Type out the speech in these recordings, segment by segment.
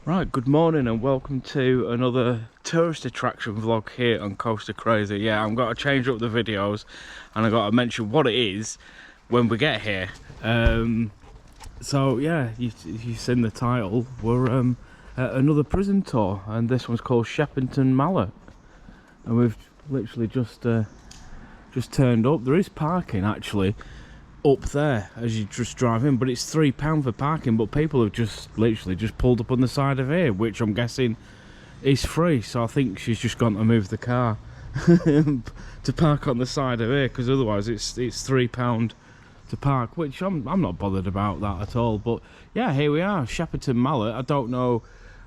Right, good morning and welcome to another tourist attraction vlog here on Coaster Crazy. Yeah, I'm going to change up the videos and I've got to mention what it is when we get here. So yeah, you've seen the title. We're at another prison tour and this one's called Shepton Mallet. And we've literally just turned up. There is parking actually up there as you just drive in, but it's £3 for parking, but people have just literally just pulled up on the side of here, which I'm guessing is free. So I think she's just gone to move the car to park on the side of here, because otherwise it's £3 to park, which I'm not bothered about that at all. But yeah, here we are, Shepton Mallet. I don't know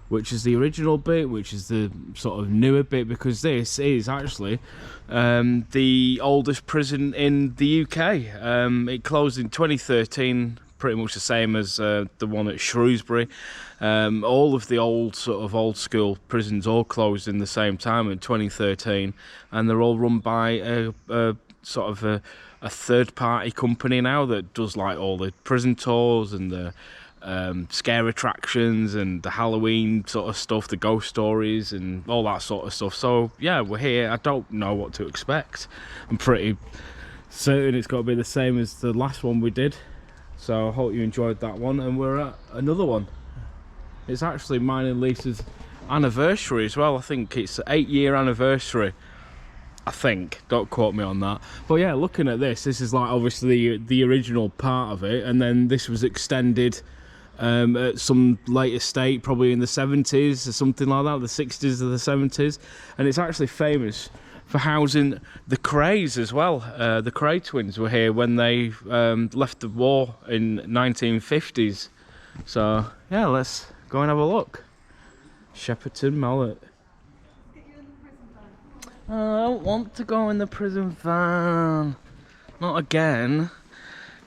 which is the original bit, which is the sort of newer bit, because this is actually the oldest prison in the UK. It closed in 2013, pretty much the same as the one at Shrewsbury. All of the old school prisons all closed in the same time in 2013, and they're all run by a third-party company now that does like all the prison tours and the scare attractions and the Halloween sort of stuff, the ghost stories and all that sort of stuff. So yeah, we're here. I don't know what to expect. I'm pretty certain it's got to be the same as the last one we did, so I hope you enjoyed that one. And we're at another one. It's actually mine and Lisa's anniversary as well. I think it's 8-year anniversary, I think, don't quote me on that. But yeah, looking at this is like obviously the original part of it, and then this was extended at some later state, probably in the 70s or something like that, the 60s or the 70s. And it's actually famous for housing the Krays as well. The Kray twins were here when they left the war in 1950s. So yeah, let's go and have a look. Shepton Mallet. I don't want to go in the prison van. Not again.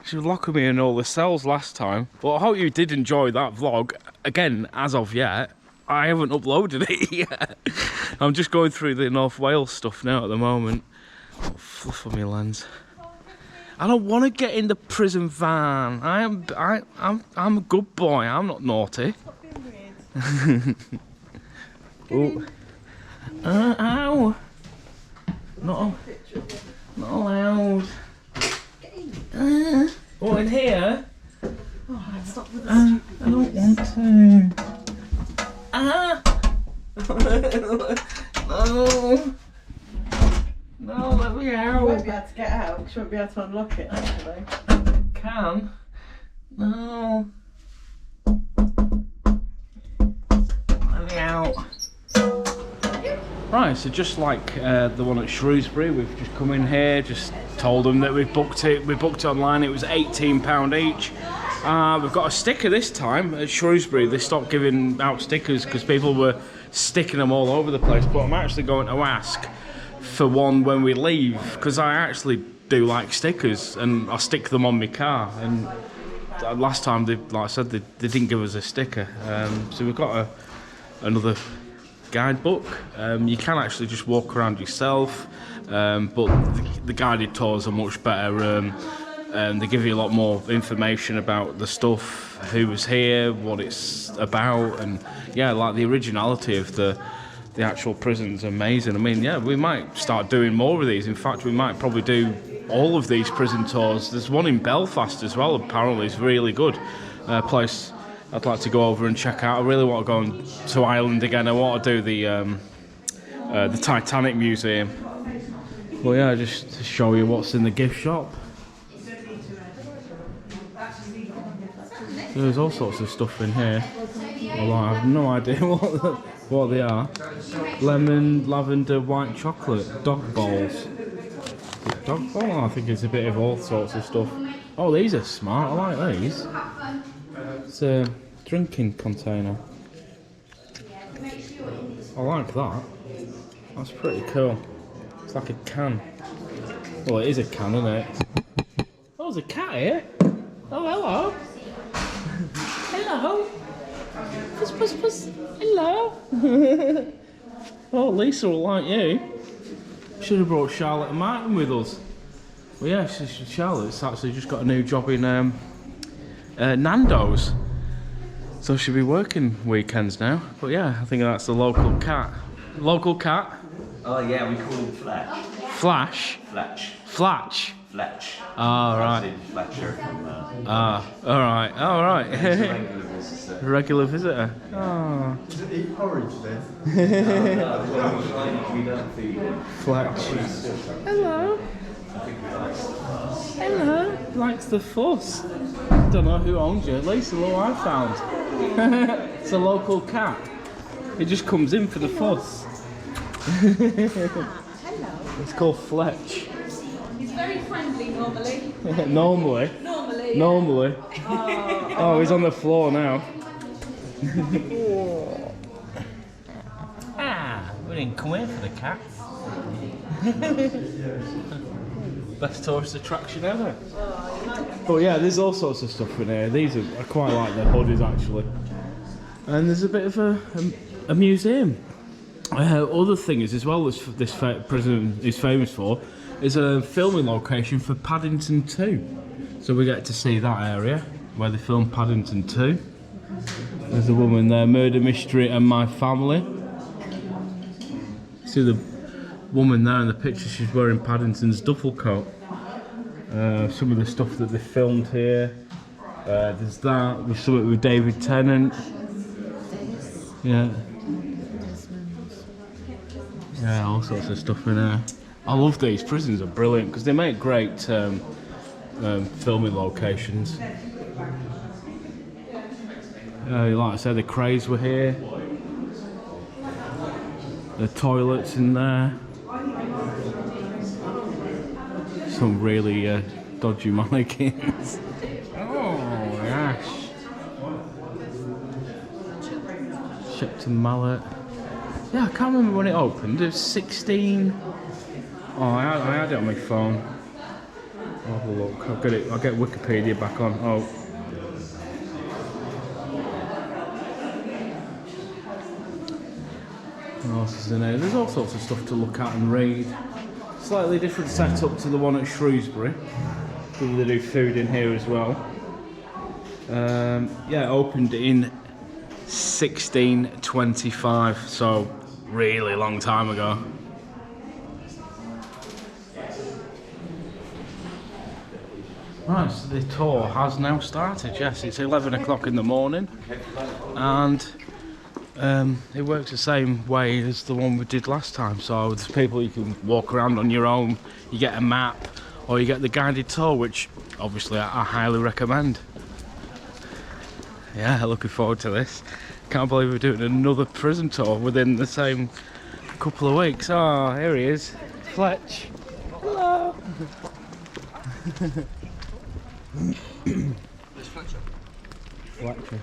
She was locking me in all the cells last time. But I hope you did enjoy that vlog. Again, as of yet, I haven't uploaded it yet. I'm just going through the North Wales stuff now at the moment. Oh, fluff on my lens. I don't want to get in the prison van. I'm a good boy. I'm not naughty. Stop being weird. Oh. Ow. Not allowed. Oh, in here? Oh, stop with I don't want to. No, let me out. You won't be able to get out because you won't be able to unlock it, actually. Can? No. Let me out. Right, so just like the one at Shrewsbury, we've just come in here, just told them that we've booked it. We booked it online. It was £18 each. We've got a sticker this time at Shrewsbury. They stopped giving out stickers because people were sticking them all over the place. But I'm actually going to ask for one when we leave, because I actually do like stickers and I stick them on my car. And last time, like I said, they didn't give us a sticker. So we've got another guidebook. You can actually just walk around yourself, but the guided tours are much better. They give you a lot more information about the stuff, who was here, what it's about, and yeah, like the originality of the actual prison's amazing. I mean, yeah, we might start doing more of these. In fact, we might probably do all of these prison tours. There's one in Belfast as well, apparently. It's really good place I'd like to go over and check out. I really want to go to Ireland again. I want to do the Titanic Museum. Well, yeah, just to show you what's in the gift shop. There's all sorts of stuff in here. Well, I have no idea what they are. Lemon, lavender, white chocolate, dog balls. Dog ball? I think it's a bit of all sorts of stuff. Oh, these are smart. I like these. It's a drinking container. I like that. That's pretty cool. It's like a can. Well, it is a can, isn't it? Oh, there's a cat here. Oh, hello. Hello. Puss, puss, puss. Hello. Oh, Lisa will like you. Should have brought Charlotte and Martin with us. Well, yeah, Charlotte's actually just got a new job in Nando's. So she'll be working weekends now. But yeah, I think that's the local cat. Local cat? Oh yeah, we call him Fletch. Flash? Fletch. Flatch? Fletch. Ah, As right. in Fletcher from Ah, alright, he's a alright. regular visitor. Regular visitor. Oh. Does it eat porridge then? We don't feed him. Fletch. Hello. Hello. Likes the fuss. Don't know who owns you. At least the one I found. It's a local cat. It just comes in for the fuss. Hello. It's called Fletch. He's very friendly normally. Normally. Normally. Yeah. Normally. Oh, he's on the floor now. We didn't come here for the cat. Best tourist attraction ever. But yeah, there's all sorts of stuff in here. These are, I quite like the hoodies actually. And there's a bit of a museum. Other thing is, as well as this prison is famous for, is a filming location for Paddington 2. So we get to see that area where they filmed Paddington 2. There's a woman there, Murder Mystery and My Family. See the woman there in the picture, she's wearing Paddington's duffel coat. Some of the stuff that they filmed here. There's that, with something with David Tennant. Yeah. Yeah, all sorts of stuff in there. I love these prisons, are brilliant because they make great filming locations. Like I said, the crays were here. The toilets in there. Some really dodgy mannequins. Oh, gosh. Shepton Mallet. Yeah, I can't remember when it opened. It was 16. Oh, I had it on my phone. I'll have a look. I'll get Wikipedia back on. Oh. What else is in there? There's all sorts of stuff to look at and read. Slightly different setup to the one at Shrewsbury. They do food in here as well. Yeah, opened in 1625, so really long time ago. Right, so the tour has now started. Yes, it's 11 o'clock in the morning, and it works the same way as the one we did last time. So there's people you can walk around on your own, you get a map, or you get the guided tour, which obviously I highly recommend. Yeah, looking forward to this. Can't believe we're doing another prison tour within the same couple of weeks. Oh, here he is, Fletch. Hello. There's Fletcher. Fletcher.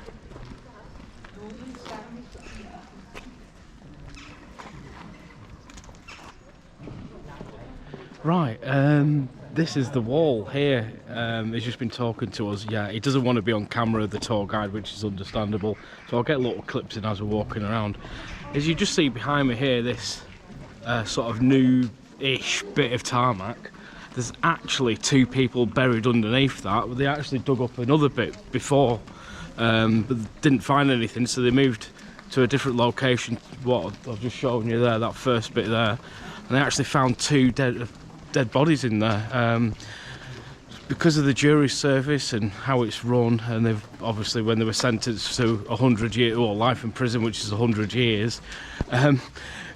Right, this is the wall here. He's just been talking to us. Yeah, he doesn't want to be on camera, the tour guide, which is understandable. So I'll get little clips in as we're walking around. As you just see behind me here, this sort of new-ish bit of tarmac. There's actually 2 people buried underneath that. They actually dug up another bit before, but didn't find anything, so they moved to a different location. What I've just shown you there, that first bit there, and they actually found 2 dead bodies in there. Because of the jury service and how it's run, and they've obviously, when they were sentenced to 100 years or life in prison, which is 100 years,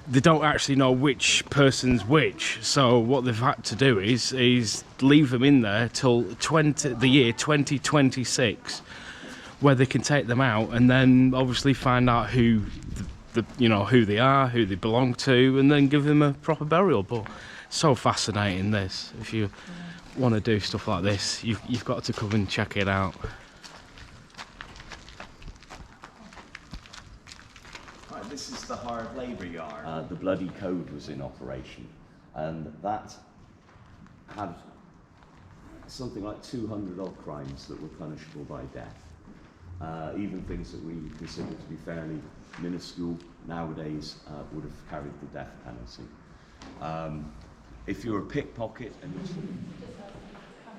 they don't actually know which person's which. So what they've had to do is leave them in there till the year 2026, where they can take them out and then obviously find out who who they are, who they belong to, and then give them a proper burial. But so fascinating, this. If you want to do stuff like this, you've got to come and check it out. Right, this is the hard labour yard. The bloody code was in operation, and that had something like 200 odd crimes that were punishable by death. Even things that we consider to be fairly minuscule nowadays would have carried the death penalty. If you're a pickpocket and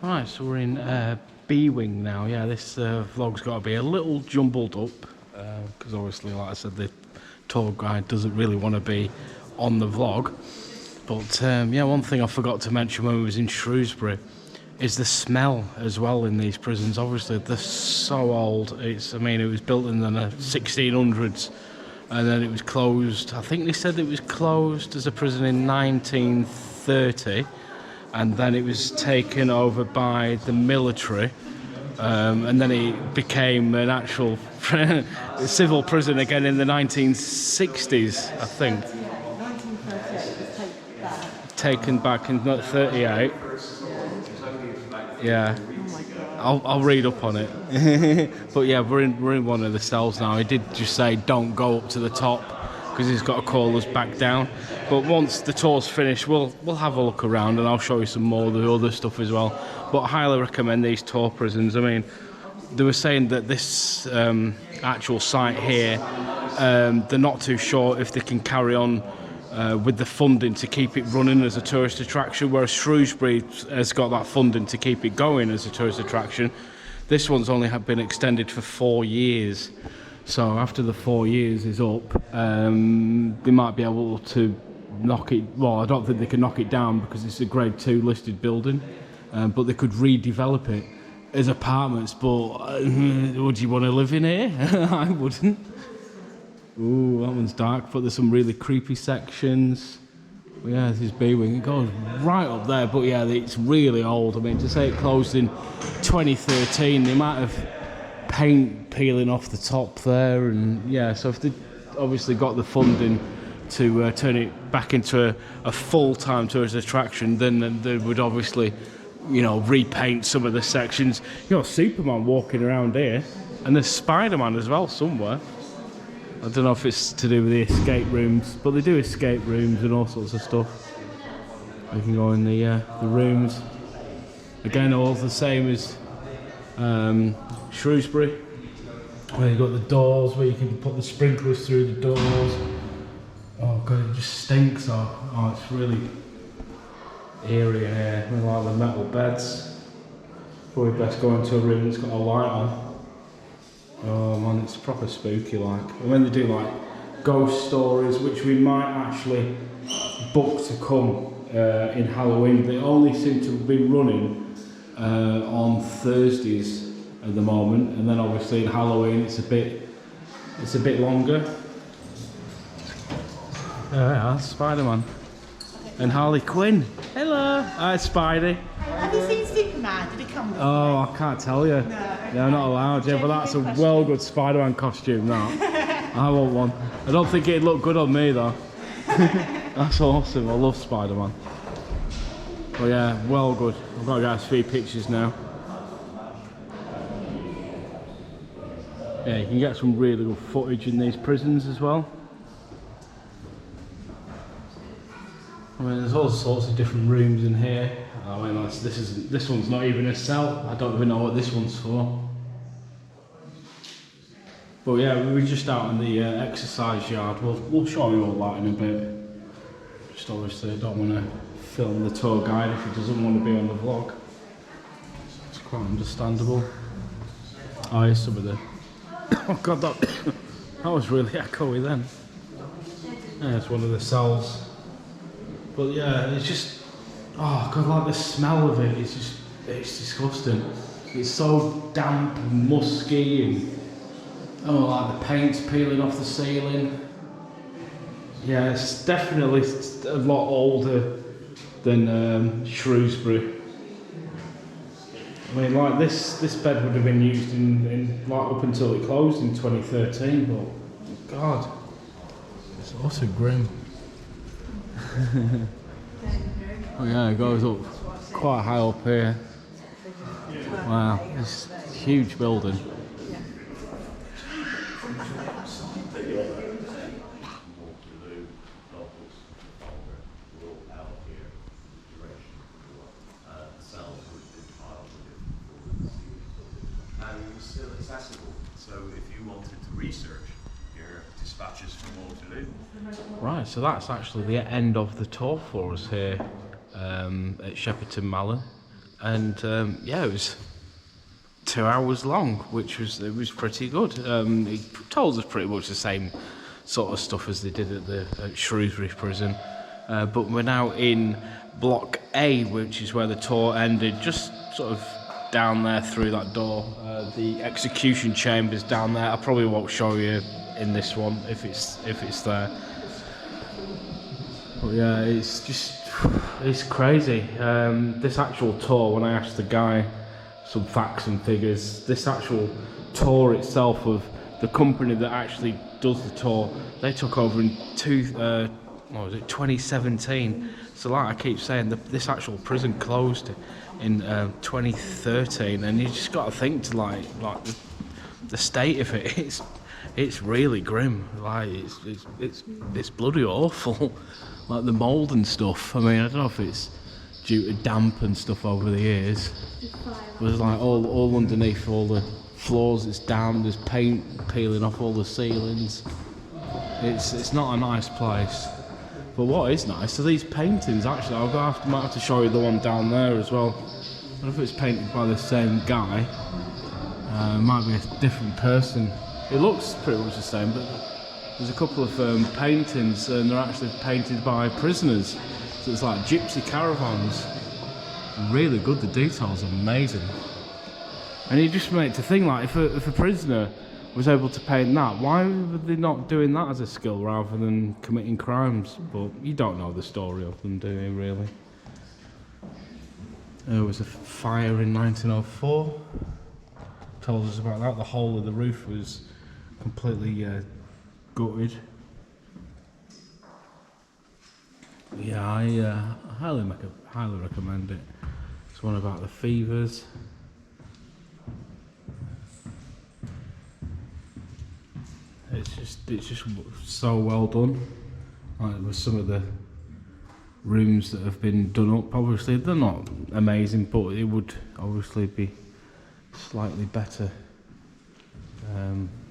Right, so we're in B wing now. Yeah, this vlog's got to be a little jumbled up because obviously, like I said, the tour guide doesn't really want to be on the vlog. But yeah, one thing I forgot to mention when we was in Shrewsbury is the smell as well in these prisons. Obviously, they're so old. I mean, it was built in the 1600s, and then it was closed. I think they said it was closed as a prison in 1930, and then it was taken over by the military, and then it became an actual civil prison again in the 1960s, I think. 1938 was Taken back in 38. Yeah. I'll read up on it. But yeah, we're in one of the cells now. He did just say don't go up to the top because he's got to call us back down. But once the tour's finished, we'll have a look around and I'll show you some more of the other stuff as well. But I highly recommend these tour prisons. I mean, they were saying that this actual site here, they're not too sure if they can carry on with the funding to keep it running as a tourist attraction, whereas Shrewsbury has got that funding to keep it going as a tourist attraction. This one's only been extended for 4 years, so after the 4 years is up, they might be able to knock it. Well, I don't think they can knock it down because it's a grade 2 listed building, but they could redevelop it as apartments. But would you want to live in here? I wouldn't. Ooh, that one's dark, but there's some really creepy sections. But yeah, this is B-Wing. It goes right up there, but yeah, it's really old. I mean, to say it closed in 2013, the amount of paint peeling off the top there, and yeah, so if they obviously got the funding to turn it back into a full-time tourist attraction, then they would obviously, you know, repaint some of the sections. You know, Superman walking around here, and there's Spider-Man as well somewhere. I don't know if it's to do with the escape rooms, but they do escape rooms and all sorts of stuff. You can go in the rooms. Again, all the same as Shrewsbury, where you've got the doors, where you can put the sprinklers through the doors. Oh god, it just stinks. Oh, it's really eerie in here. We like the metal beds. Probably best go into a room that's got a light on. Oh man, it's proper spooky like. And when they do like ghost stories, which we might actually book to come in Halloween, they only seem to be running on Thursdays at the moment, and then obviously in Halloween it's a bit longer. Yeah, Spider-Man and Harley Quinn. Hello, hi Spidey. Have you seen Superman? Did he come with Oh, I can't tell you. No, I'm not allowed. Yeah, but that's a well good Spider-Man costume. That I want one. I don't think it'd look good on me though. That's awesome. I love Spider-Man. But yeah, well good. I've got to get a few pictures now. Yeah, you can get some really good footage in these prisons as well. I mean, there's all sorts of different rooms in here. I mean, this one's not even a cell. I don't even know what this one's for. But yeah, we were just out in the exercise yard. We'll show you all that in a bit. Just obviously, I don't want to film the tour guide if he doesn't want to be on the vlog. It's quite understandable. Oh, here's some of the... Oh god, that was really echoey then. Yeah, it's one of the cells. But yeah, it's just, oh god, like the smell of it, it's disgusting. It's so damp and musky, and oh, like the paint's peeling off the ceiling. Yeah, it's definitely a lot older than Shrewsbury. I mean, like this bed would have been used in like up until it closed in 2013, but god, it's also grim. Oh yeah, it goes up quite high up here. Wow, it's a huge building. And it was still accessible, so if you wanted to research your dispatches from Waterloo. Right, so that's actually the end of the tour for us here at Shepton Mallet, and yeah, it was 2 hours long, which was pretty good. He told us pretty much the same sort of stuff as they did at Shrewsbury Prison, but we're now in Block A, which is where the tour ended, just sort of down there through that door. The execution chamber's down there. I probably won't show you in this one if it's there. But yeah, it's crazy. This actual tour, when I asked the guy some facts and figures, this actual tour itself of the company that actually does the tour, they took over in 2017. So like I keep saying, this actual prison closed in 2013, and you just got to think to like the state of it. It's really grim. Like it's bloody awful. Like the mould and stuff. I mean, I don't know if it's due to damp and stuff over the years. But there's like all underneath all the floors. It's damp. There's paint peeling off all the ceilings. It's not a nice place. But what is nice are these paintings. Actually, might have to show you the one down there as well. I don't know if it's painted by the same guy. It might be a different person. It looks pretty much the same, but there's a couple of paintings, and they're actually painted by prisoners. So it's like gypsy caravans. Really good. The details are amazing. And you just make to think, like, if a prisoner was able to paint that, why were they not doing that as a skill rather than committing crimes? But you don't know the story of them, do you, really? There was a fire in 1904. Told us about that. The whole of the roof was completely gutted. Yeah, I highly recommend it. It's one about the fevers. It's just so well done. Like, with some of the rooms that have been done up, obviously they're not amazing, but it would obviously be slightly better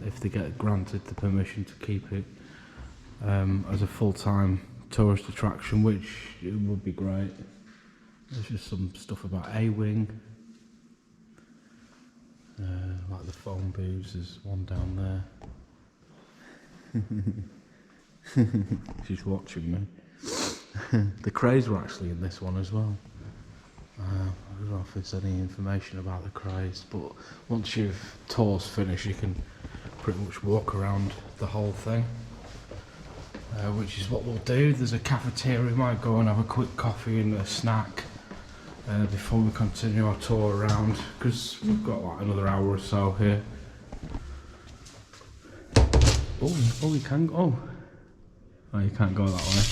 if they get granted the permission to keep it as a full-time tourist attraction, which it would be great. There's just some stuff about A-Wing, like the phone booths. There's one down there. She's watching me. The Krays were actually in this one as well. I don't know if there's any information about the Krays, but once your tour's finished, you can pretty much walk around the whole thing, which is what we'll do. There's a cafeteria. We might go and have a quick coffee and a snack before we continue our tour around, because we've got like another hour or so here. Oh, you can go. Oh, you can't go that way.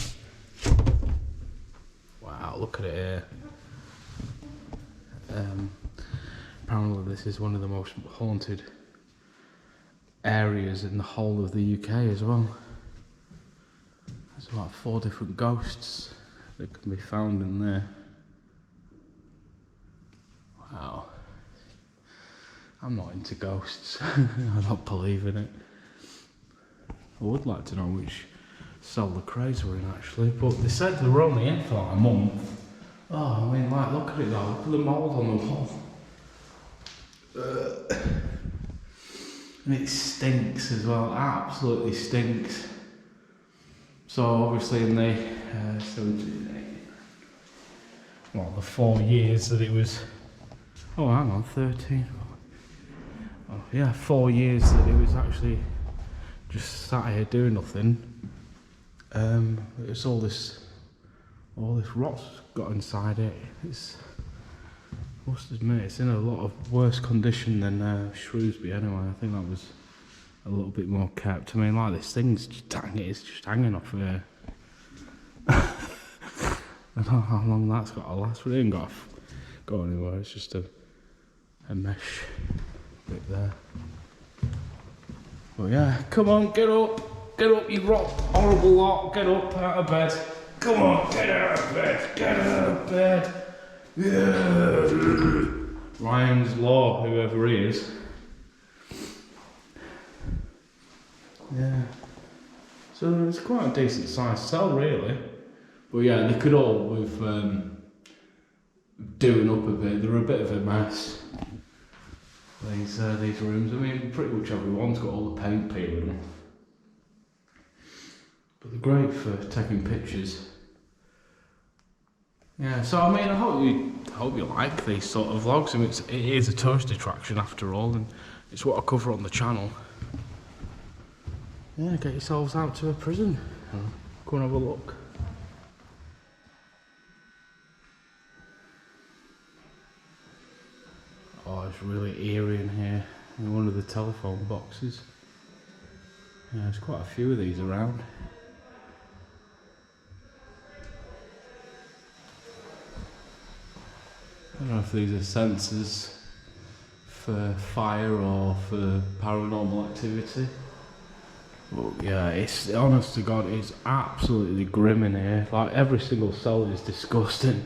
Wow, look at it here. Apparently this is one of the most haunted areas in the whole of the UK as well. There's about 4 different ghosts that can be found in there. Wow. I'm not into ghosts. I don't believe in it. I would like to know which cell the Krays were in actually, but they said they were only in for like a month. Oh, I mean, like, look at it though, look at the mould on the wall. And it stinks as well, absolutely stinks. So obviously in the the 4 years that it was, oh hang on, 13. Oh yeah, 4 years that it was actually just sat here doing nothing. It's all this rot's got inside it. I must admit, it's in a lot of worse condition than Shrewsbury anyway. I think that was a little bit more kept. I mean, like, this thing's just hanging off here. I don't know how long that's got to last, but it ain't got to go anywhere. It's just a mesh bit there. But yeah, come on, get up, you horrible lot, get up out of bed. Come on, get out of bed, Yeah. Ryan's Law, whoever he is. Yeah. So it's quite a decent sized cell, really. But yeah, they could all with doing up a bit. They're a bit of a mess. these rooms. I mean, pretty much everyone's got all the paint peeling off. But they're great for taking pictures. Yeah, so I mean, I hope you like these sort of vlogs. I mean, it is a tourist attraction after all, and it's what I cover on the channel. Yeah, get yourselves out to a prison. Go and have a look. Oh, it's really eerie in here, in one of the telephone boxes. Yeah, there's quite a few of these around. I don't know if these are sensors for fire or for paranormal activity. But yeah, it's honest to God, it's absolutely grim in here. Like every single cell is disgusting.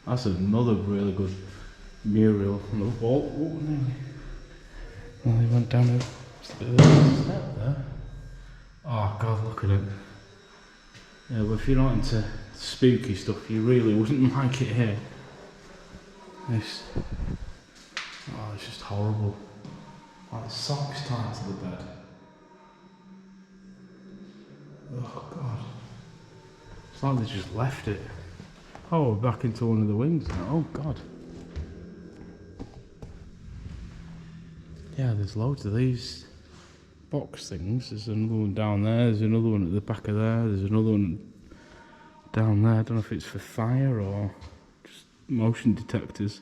That's another really good mural on the wall. Well, they went down a step there. Oh God, look at it. Yeah, but if you're not into spooky stuff, you really wouldn't like it here. It's just horrible. Like socks tied to the bed. Oh God. It's like they just left it. Oh, we're back into one of the wings now. Oh God. Yeah, there's loads of these box things. There's another one down there. There's another one at the back of there. There's another one down there. I don't know if it's for fire or just motion detectors.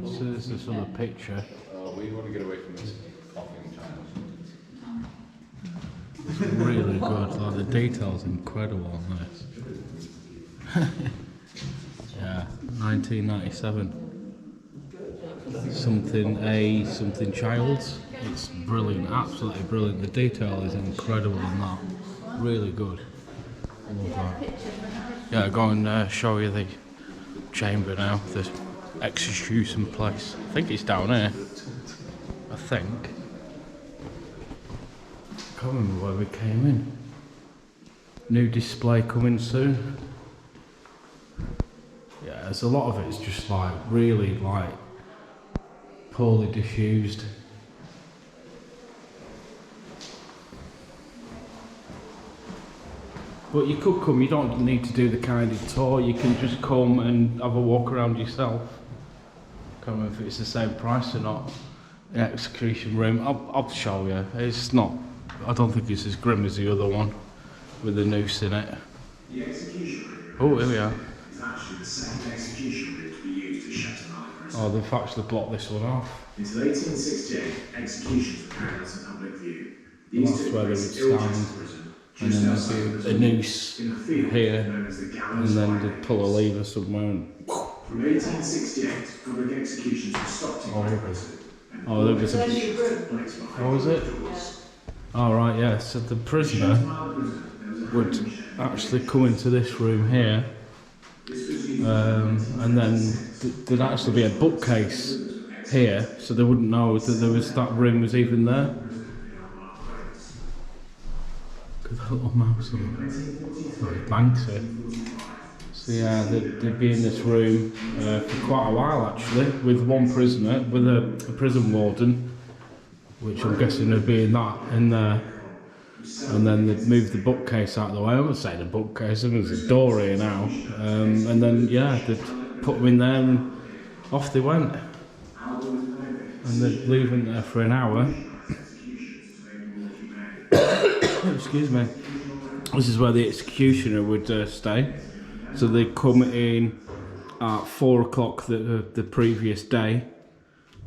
So there's this other picture. We want to get away from this coughing child. It's really good. Like the detail's incredible on this. Yeah, 1997. Something Childs. It's brilliant, absolutely brilliant. The detail is incredible in that. Really good. I love that. Yeah, go and show you the chamber now. The execution place. I think it's down here. I think. I can't remember where we came in. New display coming soon. Yeah, there's a lot of it's just like really like poorly diffused. But you could come, you don't need to do the guided tour, you can just come and have a walk around yourself. Can't remember if it's the same price or not. The execution room, I'll show you. It's not, I don't think it's as grim as the other one with the noose in it. The execution room. Oh, here we are. Is actually the second execution route to be used at Shepton Mallet Prison. Oh, they've actually blocked this one off. Until 1868, executions were carried out in public view. Well, These that's took where they would place ill stand, prison, and just then outside the there'd be a prison, noose in a field here, known as the and gallows then fire they'd pull a lever somewhere and... From 1868, public executions were stopped in Great Britain. Oh, there was a... Oh, was it? Oh, right, yeah, so the prisoner would actually come into this room here, and then there'd actually be a bookcase here, so they wouldn't know that that room was even there. Look at that little mouse on it. Oh, it banks it. So yeah, they'd be in this room for quite a while actually, with one prisoner, with a prison warden, which I'm guessing would be in there. And then they'd move the bookcase out of the way. I'm not saying the bookcase, there's a door here now. And then, yeah, they'd put them in there and off they went. And they'd leave them there for an hour. Excuse me. This is where the executioner would stay. So they'd come in at 4 o'clock the previous day.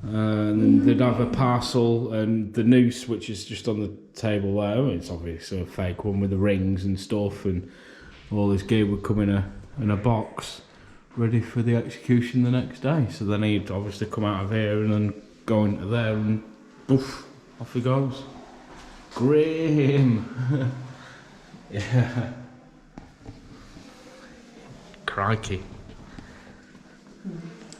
And then they'd have a parcel and the noose, which is just on the table there. I mean, it's obviously a fake one with the rings and stuff, and all this gear would come in a box, ready for the execution the next day. So then he'd obviously come out of here and then go into there, and poof, off he goes. Grim. Yeah. Crikey.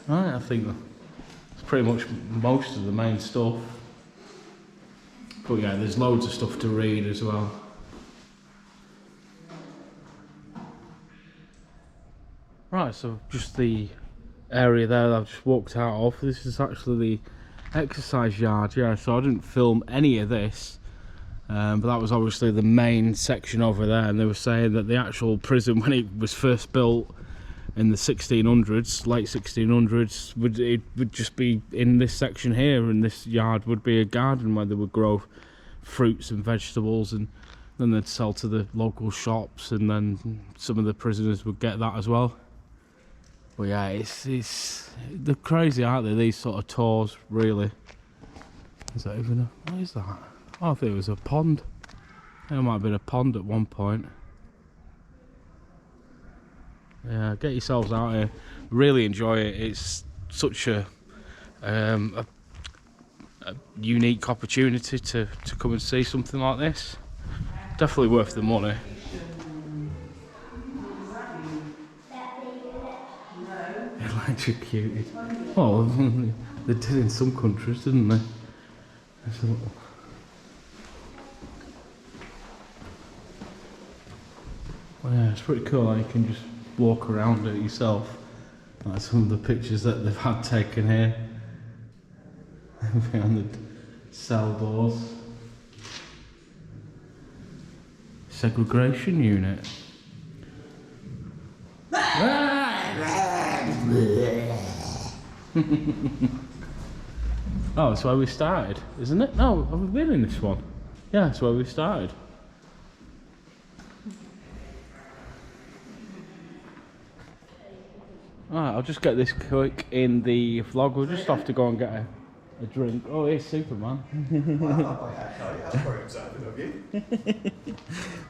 Right, I think that's pretty much most of the main stuff. But yeah, there's loads of stuff to read as well. Right, so just the area there that I've just walked out of. This is actually the exercise yard, yeah, so I didn't film any of this. But that was obviously the main section over there, and they were saying that the actual prison, when it was first built in the 1600s, late 1600s, it would just be in this section here, and this yard would be a garden where they would grow fruits and vegetables, and then they'd sell to the local shops, and then some of the prisoners would get that as well. But yeah, it's they're crazy, aren't they, these sort of tours, really. Is that even a, what is that? Oh, I think it was a pond. I think it might have been a pond at one point. Yeah, get yourselves out here. Really enjoy it. It's such a unique opportunity to come and see something like this. Definitely worth the money. Electrocuted. Oh, they did in some countries, didn't they? There's a little... Well, yeah, it's pretty cool. You can just walk around it yourself. Like some of the pictures that they've had taken here. Behind the cell doors. Segregation unit. Oh, that's where we started, isn't it? No, have we been in this one? Yeah, that's where we started. Alright, I'll just get this quick in the vlog. We'll just have to go and get a drink. Oh, here's Superman. That's very observant of you.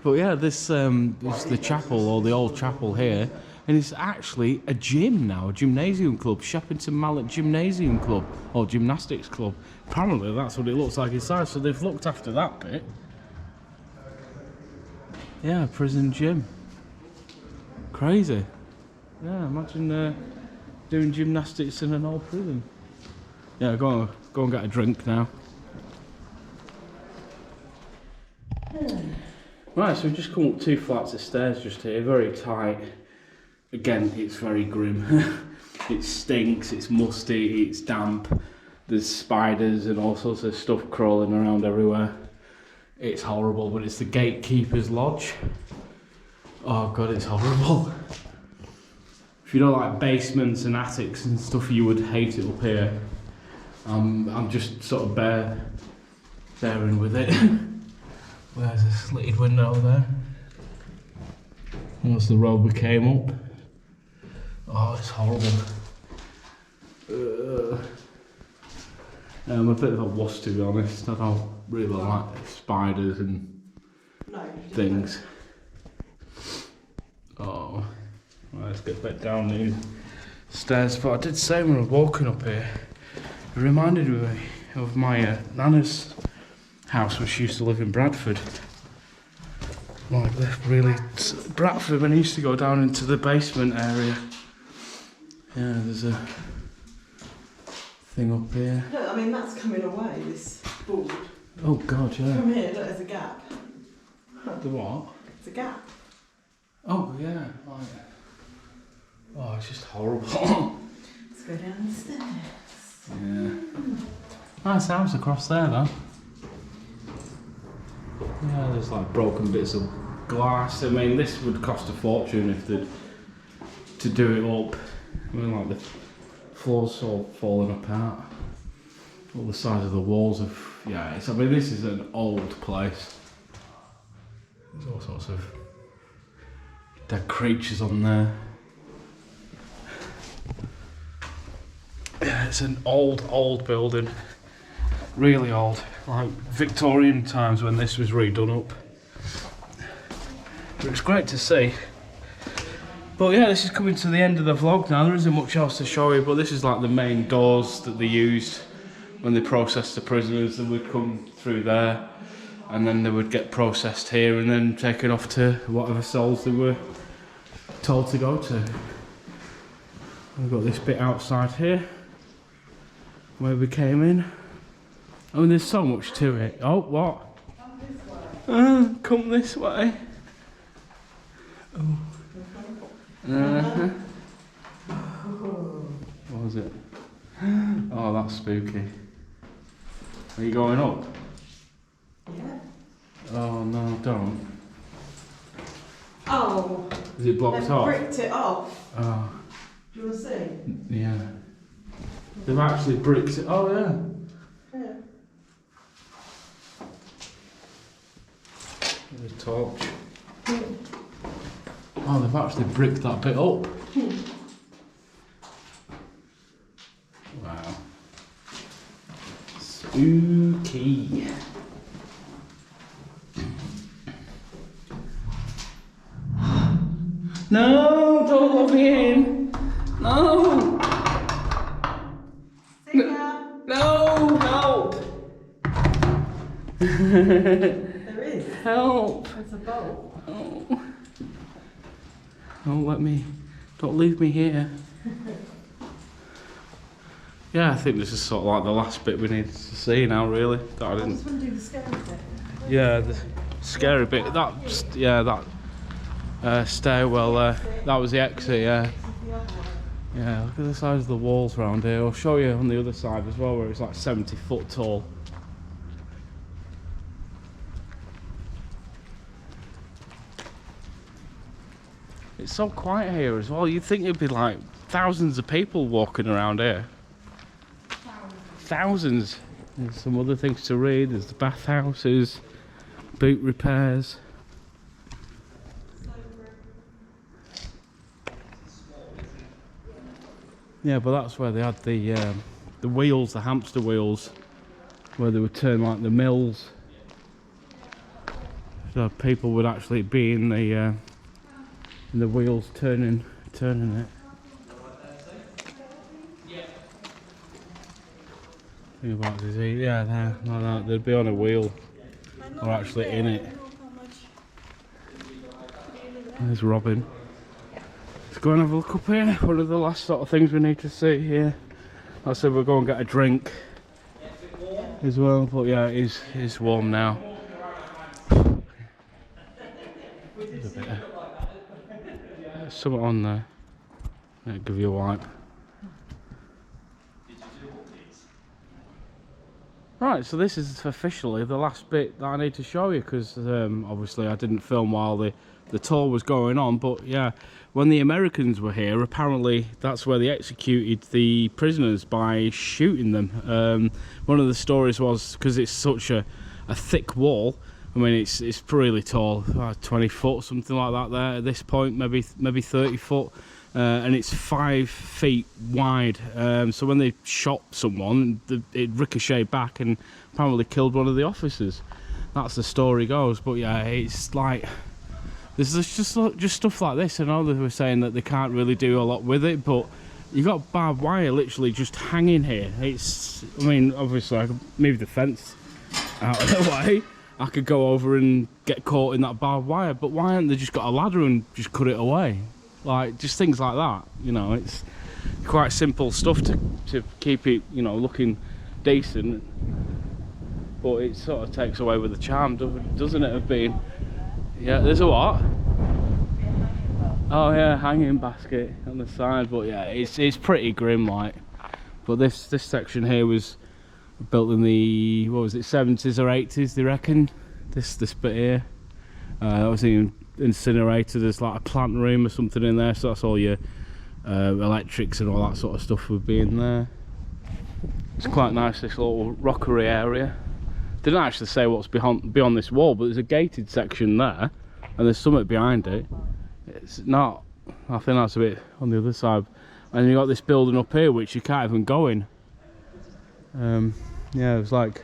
But yeah, this is the chapel, or the old chapel here. And it's actually a gym now, a gymnasium club, Shepton Mallet Gymnasium Club, or Gymnastics Club. Apparently that's what it looks like inside, so they've looked after that bit. Yeah, prison gym. Crazy. Yeah, imagine doing gymnastics in an old prison. Yeah, go and get a drink now. Right, so we've just come up 2 flights of stairs just here, very tight. Again, it's very grim. It stinks, it's musty, it's damp. There's spiders and all sorts of stuff crawling around everywhere. It's horrible, but it's the Gatekeeper's lodge. Oh god, it's horrible. If you don't like basements and attics and stuff, you would hate it up here. I'm just sort of bearing with it. There's a slitted window there. That's the road we came up. Oh, it's horrible. I'm a bit of a wuss, to be honest. I don't really like spiders and things. Oh, right, let's get back down these stairs. But I did say when I was walking up here, it reminded me of my Nana's house when she used to live in Bradford. Like really, Bradford, when I used to go down into the basement area. Yeah, there's a thing up here. Look, I mean, that's coming away, this board. Oh god, yeah. From here, look, there's a gap. The what? It's a gap. Oh yeah, right. Oh, it's just horrible. Let's go down the stairs. Yeah. Nice house across there though. Yeah, there's like broken bits of glass. I mean, this would cost a fortune if they'd to do it up. I mean, like the floor's all falling apart. All the sides of the walls have, yeah, I mean, this is an old place. There's all sorts of dead creatures on there. Yeah, it's an old building. Really old. Like Victorian times when this was redone up. But it's great to see. But yeah, this is coming to the end of the vlog now. There isn't much else to show you, but this is like the main doors that they used when they processed the prisoners. They would come through there, and then they would get processed here and then taken off to whatever cells they were told to go to. We've got this bit outside here where we came in. I mean, there's so much to it. Oh, what? Come this way. Oh. What was it? Oh, that's spooky. Are you going up? Yeah. Oh no, don't. Oh. Is it blocked They've off? bricked it off. Oh, Do you want to see? yeah. They've actually bricked it. Oh yeah. Yeah. There's a torch. Oh, they've actually bricked that bit up. Wow. Spooky. No, don't let me in. No. See ya. No, help. There is. Help. There's a bolt. Oh. Don't let me, don't leave me here. Yeah, I think this is sort of like the last bit we need to see now, really. That I I didn't. just want to do the scary bit. Yeah, the scary bit. That, yeah, that stairwell there. That was the exit. Yeah. Yeah. Look at the size of the walls around here. I'll show you on the other side as well, where it's like 70 foot tall. It's so quiet here as well. You'd think it'd be like thousands of people walking around here. Thousands. There's some other things to read. There's the bathhouses, boot repairs. Yeah, but that's where they had the wheels, the hamster wheels, where they would turn like the mills. So people would actually be in the wheels turning it. Think about this, yeah, there, like that. They'd be on a wheel, or actually in it. There's Robin. Let's go and have a look up here. One of the last sort of things we need to see here. I said we'll go and get a drink as well, but yeah, it is warm now. There's a bit of, there's something on there. I'll give you a wipe. Right, so this is officially the last bit that I need to show you, because obviously I didn't film while the tour was going on, but yeah, when the Americans were here, apparently that's where they executed the prisoners, by shooting them. One of the stories was, because it's such a thick wall, I mean it's really tall, 20 foot, something like that there at this point, maybe 30 foot. And it's 5 feet wide, so when they shot someone, it ricocheted back and apparently killed one of the officers. That's the story goes. But yeah, it's like there's just stuff like this. I know they were saying that they can't really do a lot with it, but you got barbed wire literally just hanging here. It's, I mean, obviously I could move the fence out of the way, I could go over and get caught in that barbed wire, but why haven't they just got a ladder and just cut it away? Like, just things like that, you know. It's quite simple stuff to keep it, you know, looking decent, but it sort of takes away with the charm, doesn't it, of being... Yeah, there's a what? Oh yeah, hanging basket on the side, but yeah, it's pretty grim, like. But this section here was built in the, what was it, 70s or 80s, they reckon, this bit here. That was even incinerator. There's like a plant room or something in there, so that's all your electrics and all that sort of stuff would be in there. It's quite nice, this little rockery area. Didn't actually say what's beyond this wall, but there's a gated section there and there's something behind it. It's not, I think that's a bit on the other side, and you got this building up here which you can't even go in. Yeah, it was like,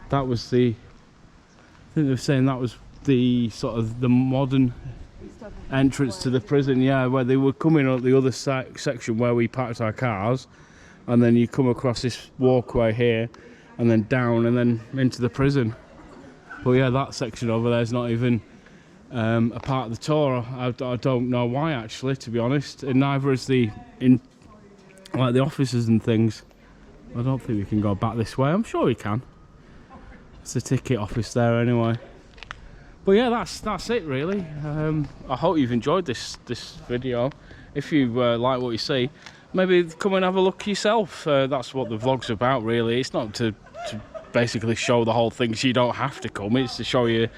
that was the, I think they were saying that was the sort of the modern entrance to the prison, yeah, where they were coming up the other section where we parked our cars, and then you come across this walkway here and then down and then into the prison. But yeah, that section over there is not even a part of the tour. I don't know why, actually, to be honest, and neither is the officers and things. I don't think we can go back this way. I'm sure we can. It's the ticket office there anyway. But yeah, that's it really. I hope you've enjoyed this video. If you like what you see, maybe come and have a look yourself. That's what the vlog's about, really. It's not to basically show the whole thing, so you don't have to come. It's to show you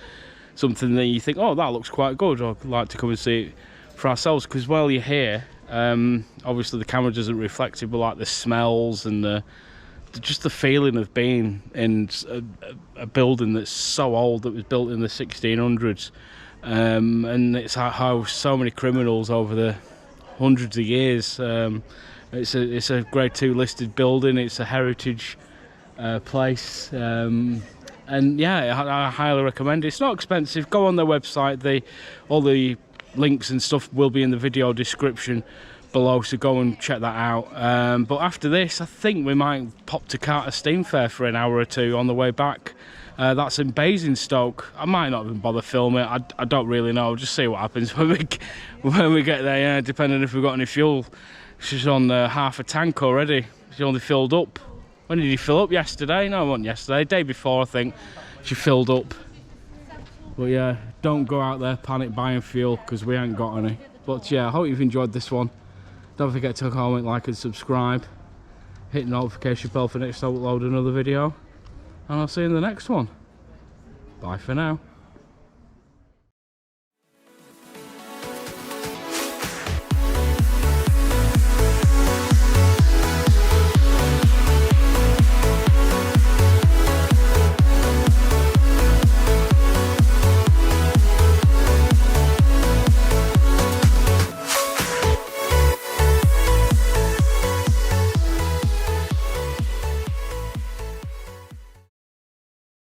something that you think, oh, that looks quite good, or I'd like to come and see it for ourselves. Because while you're here, obviously the camera doesn't reflect it, but like the smells and just the feeling of being in a building that's so old, that was built in the 1600s, and it's how so many criminals over the hundreds of years. It's a grade 2 listed building. It's a heritage place, and yeah, I highly recommend it. It's not expensive. Go on their website. All the links and stuff will be in the video description below, so go and check that out. But after this, I think we might pop to Carter Steam Fair for an hour or two on the way back. That's in Basingstoke. I might not even bother filming it. I don't really know. I'll just see what happens when we get there. Yeah, depending if we've got any fuel. She's on half a tank already. She only filled up. When did you fill up? Yesterday? No, it wasn't yesterday. Day before, I think. She filled up. But yeah, don't go out there panic buying fuel, because we ain't got any. But yeah, I hope you've enjoyed this one. Don't forget to comment, like and subscribe. Hit the notification bell for next time I upload another video. And I'll see you in the next one. Bye for now.